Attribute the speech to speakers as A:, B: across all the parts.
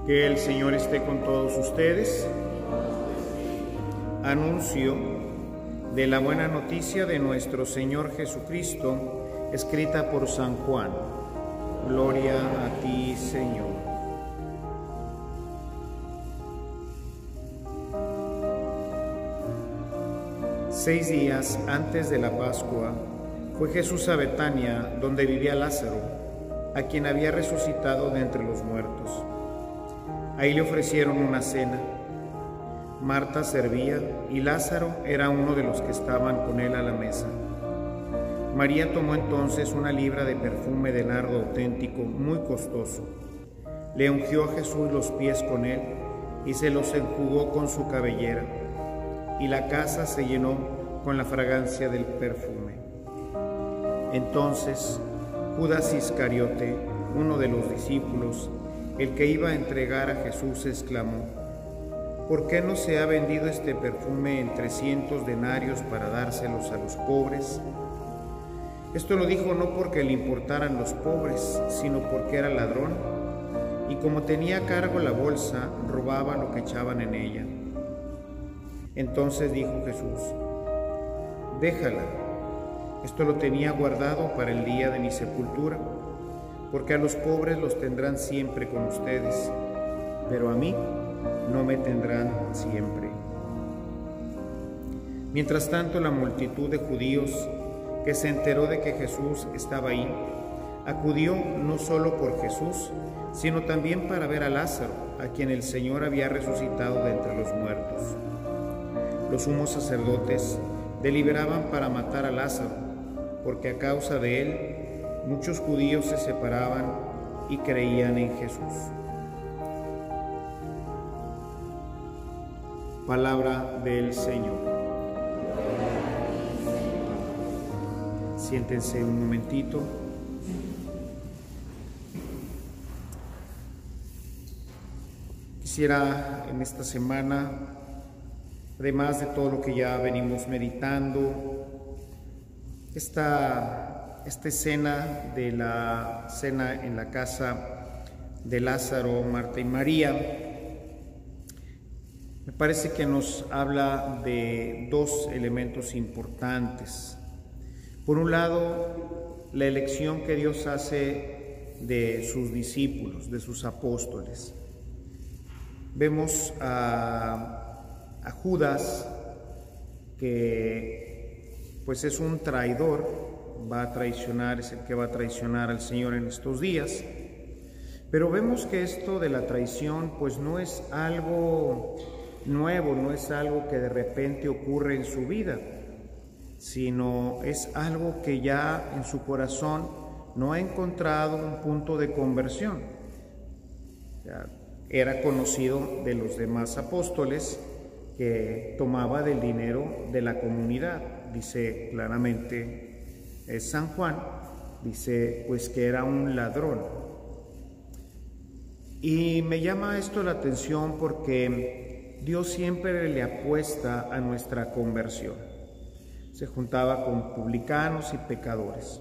A: Que el Señor esté con todos ustedes. Anuncio de la buena noticia de nuestro Señor Jesucristo, escrita por San Juan. Gloria a ti, Señor. Seis días antes de la Pascua, fue Jesús a Betania, donde vivía Lázaro, a quien había resucitado de entre los muertos. Ahí le ofrecieron una cena. Marta servía y Lázaro era uno de los que estaban con él a la mesa. María tomó entonces una libra de perfume de nardo auténtico muy costoso. Le ungió a Jesús los pies con él y se los enjugó con su cabellera, y la casa se llenó con la fragancia del perfume. Entonces Judas Iscariote, uno de los discípulos, el que iba a entregar a Jesús, exclamó: ¿por qué no se ha vendido este perfume en 300 denarios para dárselos a los pobres? Esto lo dijo no porque le importaran los pobres, sino porque era ladrón, y como tenía a cargo la bolsa, robaba lo que echaban en ella. Entonces dijo Jesús: déjala, esto lo tenía guardado para el día de mi sepultura, porque a los pobres los tendrán siempre con ustedes, pero a mí no me tendrán siempre. Mientras tanto, la multitud de judíos que se enteró de que Jesús estaba ahí, acudió no solo por Jesús, sino también para ver a Lázaro, a quien el Señor había resucitado de entre los muertos. Los sumos sacerdotes deliberaban para matar a Lázaro, porque a causa de él muchos judíos se separaban y creían en Jesús. Palabra del Señor. Siéntense un momentito. Quisiera en esta semana, además de todo lo que ya venimos meditando, esta escena de la cena en la casa de Lázaro, Marta y María, me parece que nos habla de dos elementos importantes. Por un lado, la elección que Dios hace de sus discípulos, de sus apóstoles. Vemos a Judas, que pues es un traidor, va a traicionar, es el que va a traicionar al Señor en estos días. Pero vemos que esto de la traición pues no es algo nuevo, no es algo que de repente ocurre en su vida, sino es algo que ya en su corazón no ha encontrado un punto de conversión. Ya era conocido de los demás apóstoles que tomaba del dinero de la comunidad. Dice claramente San Juan, dice pues que era un ladrón. Y me llama esto la atención porque Dios siempre le apuesta a nuestra conversión. Se juntaba con publicanos y pecadores,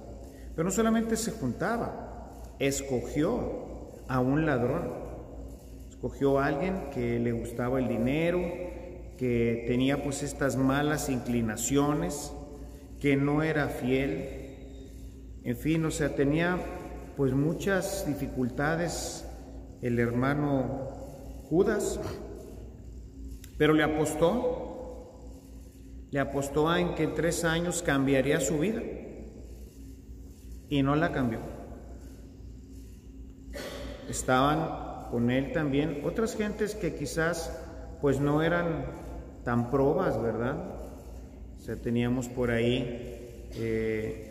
A: pero no solamente se juntaba, escogió a un ladrón, escogió a alguien que le gustaba el dinero, que tenía pues estas malas inclinaciones, que no era fiel, en fin, o sea, tenía pues muchas dificultades el hermano Judas, pero le apostó en que en 3 años cambiaría su vida, y no la cambió. Estaban con él también otras gentes que quizás pues no eran tan probas, ¿verdad? O sea, teníamos por ahí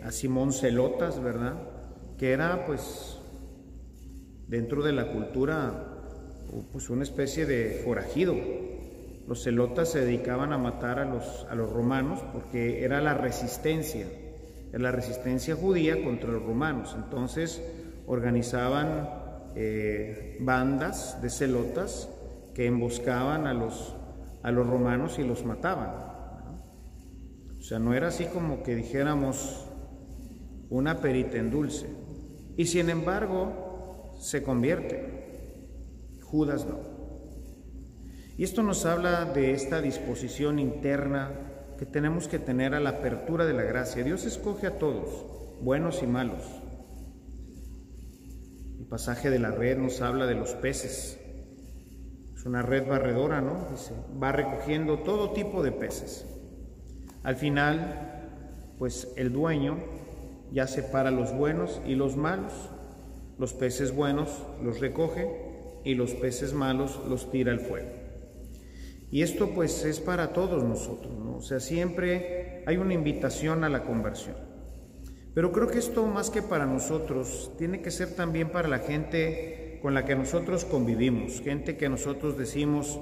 A: a Simón Zelotas, ¿verdad? Que era pues dentro de la cultura pues una especie de forajido. Los zelotas se dedicaban a matar a los romanos porque era la resistencia judía contra los romanos. Entonces organizaban bandas de zelotas que emboscaban a los romanos y los mataban, ¿no? O sea, no era así como que dijéramos una perita en dulce. Y sin embargo se convierte. Judas no. Y esto nos habla de esta disposición interna que tenemos que tener a la apertura de la gracia. Dios escoge a todos, buenos y malos. El pasaje de la red nos habla de los peces. Es una red barredora, ¿no? Dice, va recogiendo todo tipo de peces. Al final, pues el dueño ya separa los buenos y los malos. Los peces buenos los recoge y los peces malos los tira al fuego. Y esto pues es para todos nosotros, ¿no? O sea, siempre hay una invitación a la conversión. Pero creo que esto, más que para nosotros, tiene que ser también para la gente con la que nosotros convivimos, gente que nosotros decimos,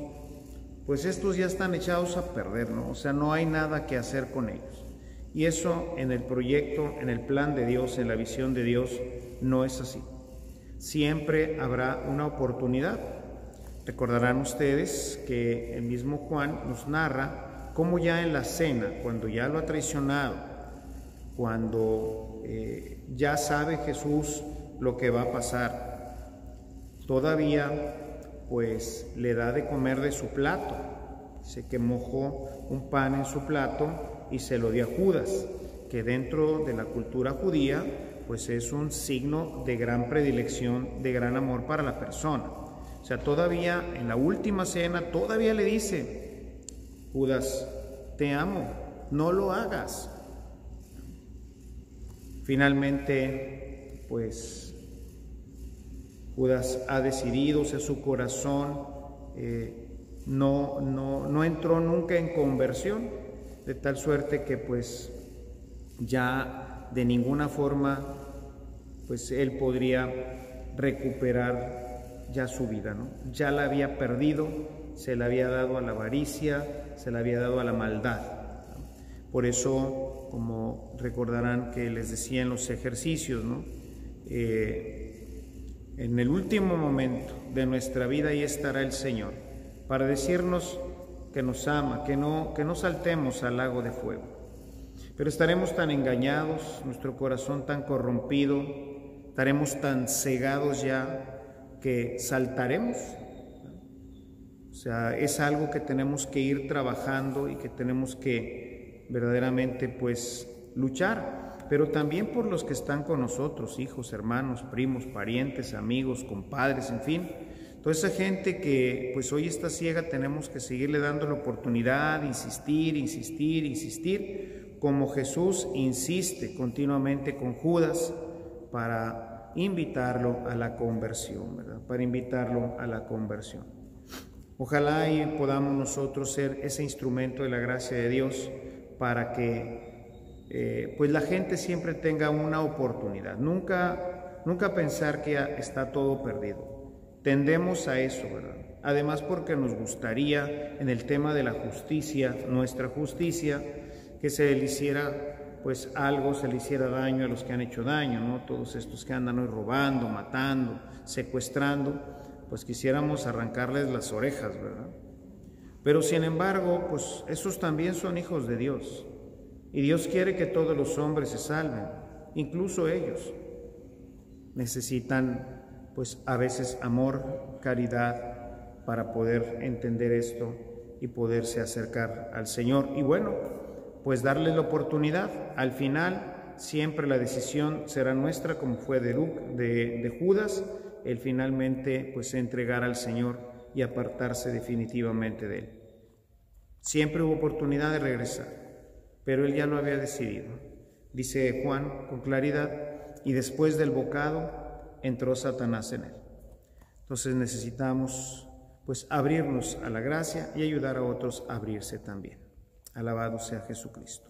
A: pues estos ya están echados a perder, ¿no? O sea, no hay nada que hacer con ellos. Y eso en el proyecto, en el plan de Dios, en la visión de Dios, no es así. Siempre habrá una oportunidad. Recordarán ustedes que el mismo Juan nos narra cómo ya en la cena, cuando ya lo ha traicionado, cuando ya sabe Jesús lo que va a pasar, todavía pues le da de comer de su plato. Dice que mojó un pan en su plato y se lo dio a Judas, que dentro de la cultura judía pues es un signo de gran predilección, de gran amor para la persona. O sea, todavía en la última cena, todavía le dice, Judas, te amo, no lo hagas. Finalmente, pues, Judas ha decidido, o sea, su corazón no entró nunca en conversión, de tal suerte que, pues, ya de ninguna forma, pues, él podría recuperar ya su vida, ¿no? Ya la había perdido, se la había dado a la avaricia, se la había dado a la maldad, ¿no? Por eso, como recordarán que les decía en los ejercicios, ¿no? En el último momento de nuestra vida ahí estará el Señor para decirnos que nos ama, que no saltemos al lago de fuego. Pero estaremos tan engañados, nuestro corazón tan corrompido, estaremos tan cegados ya que saltaremos. O sea, es algo que tenemos que ir trabajando y que tenemos que verdaderamente pues luchar, pero también por los que están con nosotros, hijos, hermanos, primos, parientes, amigos, compadres, en fin, toda esa gente que pues hoy está ciega, tenemos que seguirle dando la oportunidad, insistir, como Jesús insiste continuamente con Judas para invitarlo a la conversión, ¿verdad? Para invitarlo a la conversión. Ojalá y podamos nosotros ser ese instrumento de la gracia de Dios para que pues la gente siempre tenga una oportunidad. Nunca pensar que está todo perdido. Tendemos a eso, ¿verdad? Además porque nos gustaría en el tema de la justicia, nuestra justicia, que se le hiciera pues algo, se le hiciera daño a los que han hecho daño, ¿no? Todos estos que andan hoy robando, matando, secuestrando, pues quisiéramos arrancarles las orejas, ¿verdad? Pero sin embargo, pues esos también son hijos de Dios. Y Dios quiere que todos los hombres se salven, incluso ellos. Necesitan, pues a veces amor, caridad, para poder entender esto y poderse acercar al Señor. Y bueno, pues darle la oportunidad. Al final siempre la decisión será nuestra, como fue de Judas, el finalmente pues entregar al Señor y apartarse definitivamente de Él. Siempre hubo oportunidad de regresar, pero Él ya lo había decidido. Dice Juan con claridad, y después del bocado entró Satanás en Él. Entonces necesitamos pues abrirnos a la gracia y ayudar a otros a abrirse también. Alabado sea Jesucristo.